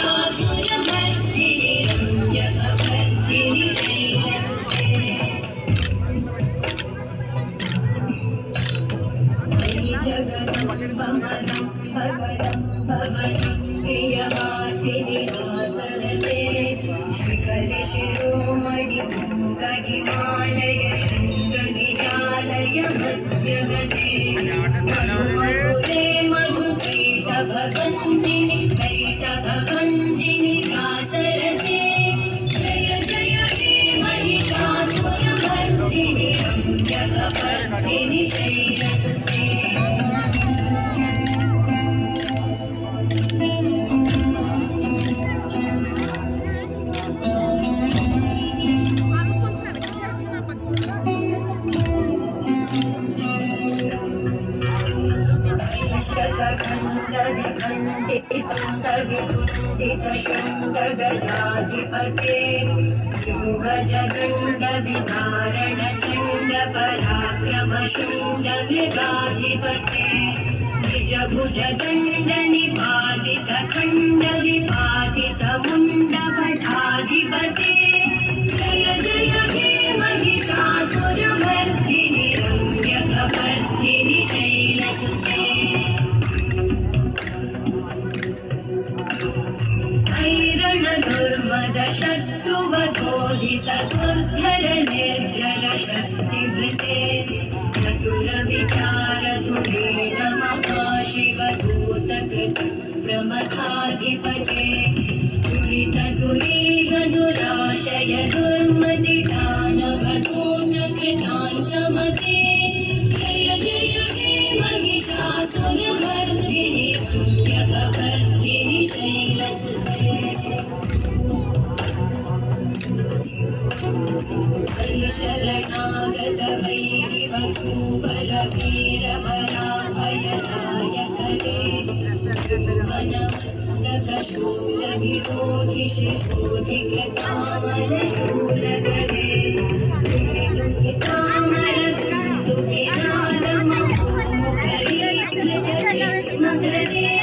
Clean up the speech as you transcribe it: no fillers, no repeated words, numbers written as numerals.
महिषासुरमर्दिनि रम्यकपर्दिनि शैलसुते जगदम्बमदं भगवदं भवनं प्रियवासिनि दासरते शिखरि शिरोमणि तुङ्गहिमालय शृङ्गगिरालय मध्यगते मधुमधुरे मधुकैटभगञ्जिनि कैटभगञ्जिनि दासरते जय जय हे महिषासुरमर्दिनि रम्यकपर्दिनि शैलसुते शृङ्गगजाधिपते गजगण्डविधारण चण्ड पराक्रम शृङ्गमृगाधिपते निजभुज दण्ड निपातित खण्ड विपातित मुण्ड भटाधिपते जय जय हे महिषासुरमर्दिनि रम्यकपर्दिनि शैलसुते दुर्मद शत्रुवधोदित दुर्धर निर्जर शक्तिवृते चतुर विचार धुरीण महाशिवदूत कृत प्रमथाधिपते दुरित दुरीह दुराशय दुर्मति दानव दूत कृतान्तमते जय जय हे महिषासुरमर्दिनि रम्यकपर्दिनि शैलसुते शरणागत वैरिवधूवर वीर पराभयदायकरे वनमस्तक शूल विरोधि शिरोधि कृतामर शूलगरे दुहितामर दुन्दुभिनाद महोमुखरे कृतते मकरे